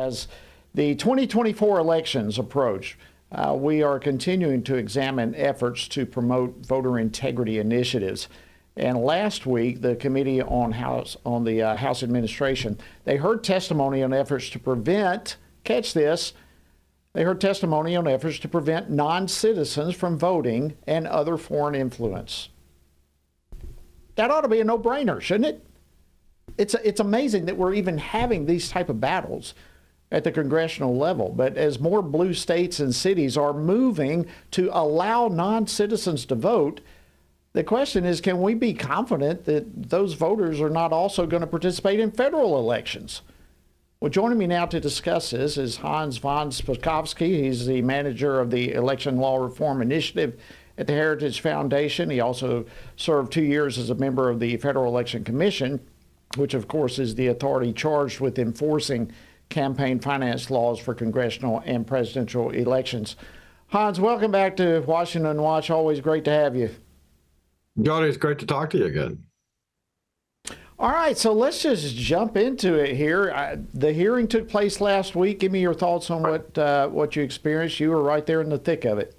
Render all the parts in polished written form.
As the 2024 elections approach, we are continuing to examine efforts to promote voter integrity initiatives. And last week, the Committee on the House Administration, they heard testimony on efforts to prevent, catch this, they heard testimony on efforts to prevent non-citizens from voting and other foreign influence. That ought to be a no-brainer, shouldn't it? It's amazing that we're even having these type of battles at the congressional level. But as more blue states and cities are moving to allow non-citizens to vote, the question is, can we be confident that those voters are not also going to participate in federal elections? Well, joining me now to discuss this is Hans von Spakovsky. He's the manager of the Election Law Reform Initiative at the Heritage Foundation. He also served 2 years as a member of the Federal Election Commission, which of course is the authority charged with enforcing campaign finance laws for congressional and presidential elections. Hans, welcome back to Washington Watch. Always great to have you. Jody, it's great to talk to you again. All right, so let's just jump into it here. The hearing took place last week. Give me your thoughts on what you experienced. You were right there in the thick of it.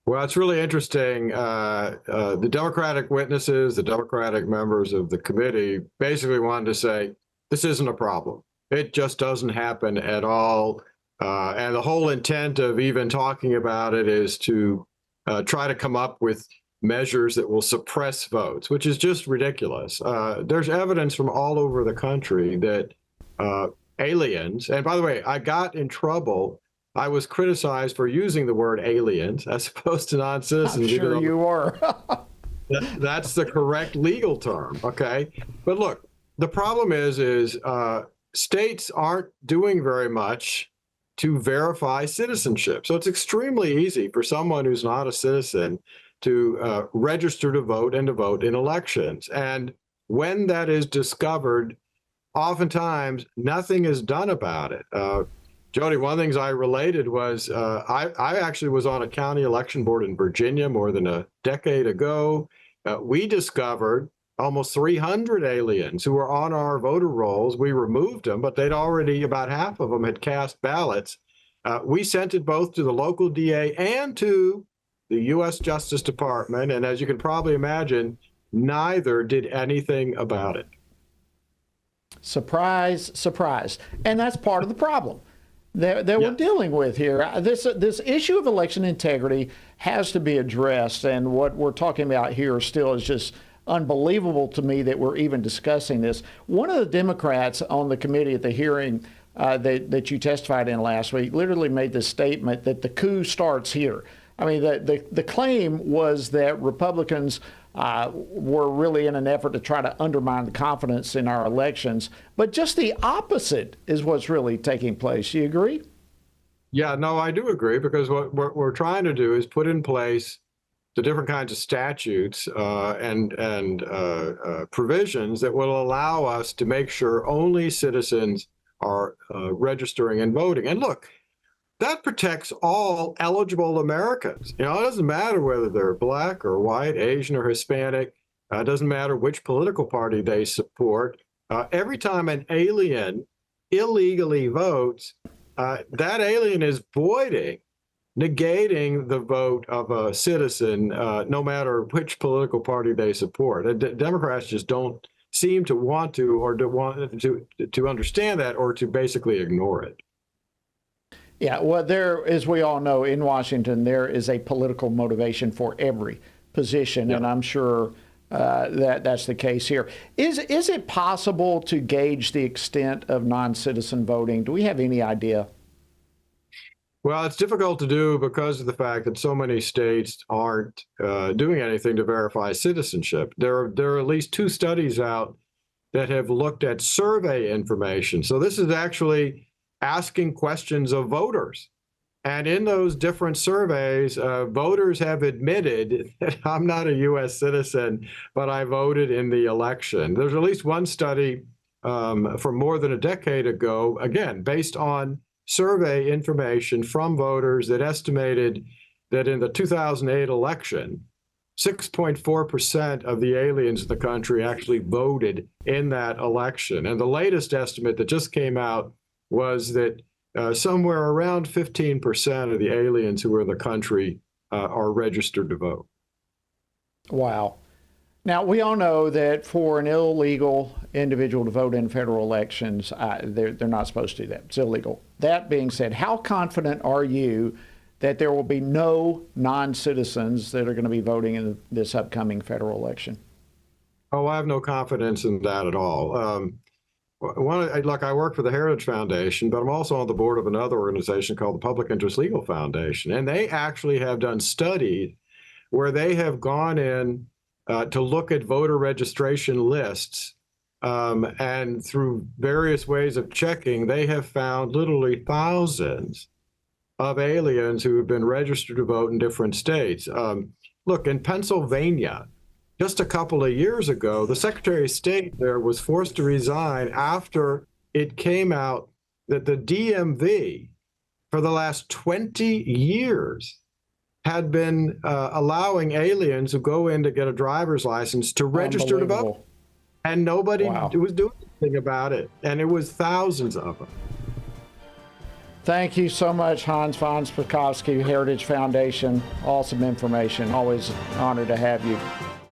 Well, it's really interesting. The Democratic witnesses, the Democratic members of the committee basically wanted to say, this isn't a problem. It just doesn't happen at all. And the whole intent of even talking about it is to try to come up with measures that will suppress votes, which is just ridiculous. There's evidence from all over the country that aliens, and by the way, I got in trouble. I was criticized for using the word aliens as opposed to non-citizens. I'm sure you were. That's the correct legal term, okay? But look, the problem is states aren't doing very much to verify citizenship. So it's extremely easy for someone who's not a citizen to register to vote and to vote in elections. And when that is discovered, oftentimes nothing is done about it. Jody, one of the things I related was I actually was on a county election board in Virginia more than a decade ago. We discovered almost 300 aliens who were on our voter rolls. We removed them, but they'd already, about half of them had cast ballots. We sent it both to the local DA and to the U.S. Justice Department. And as you can probably imagine, neither did anything about it. Surprise, surprise. And that's part of the problem that we're dealing with here. This issue of election integrity has to be addressed, and what we're talking about here still is just unbelievable to me that we're even discussing this. One of the Democrats on the committee at the hearing that you testified in last week literally made the statement that the coup starts here. I mean, the claim was that Republicans were really in an effort to try to undermine the confidence in our elections, but just the opposite is what's really taking place. Do you agree? Yeah, no, I do agree, because what we're trying to do is put in place the different kinds of statutes and provisions that will allow us to make sure only citizens are registering and voting. And look, that protects all eligible Americans. You know, it doesn't matter whether they're black or white, Asian or Hispanic. It doesn't matter which political party they support. Every time an alien illegally votes, that alien is voiding, negating the vote of a citizen, no matter which political party they support. Democrats just don't seem to want to, or to understand that, or to basically ignore it. Yeah, well, there, as we all know, in Washington, there is a political motivation for every position, and I'm sure that's the case here. Is it possible to gauge the extent of non-citizen voting? Do we have any idea? Well, it's difficult to do because of the fact that so many states aren't doing anything to verify citizenship. There are at least 2 studies out that have looked at survey information. So this is actually asking questions of voters. And in those different surveys, voters have admitted that I'm not a U.S. citizen, but I voted in the election. There's at least one study from more than a decade ago, again, based on survey information from voters, that estimated that in the 2008 election, 6.4% of the aliens in the country actually voted in that election. And the latest estimate that just came out was that somewhere around 15% of the aliens who are in the country are registered to vote. Wow. Now, we all know that for an illegal individual to vote in federal elections, they're not supposed to do that. It's illegal. That being said, how confident are you that there will be no non-citizens that are going to be voting in this upcoming federal election? Oh, I have no confidence in that at all. I work for the Heritage Foundation, but I'm also on the board of another organization called the Public Interest Legal Foundation. And they actually have done studies where they have gone in to look at voter registration lists. And through various ways of checking, they have found literally thousands of aliens who have been registered to vote in different states. Look, in Pennsylvania, just a couple of years ago, the Secretary of State there was forced to resign after it came out that the DMV, for the last 20 years, had been allowing aliens who go in to get a driver's license to register to vote. And nobody was doing anything about it. And it was thousands of them. Thank you so much, Hans von Spakovsky, Heritage Foundation. Awesome information. Always an honor to have you.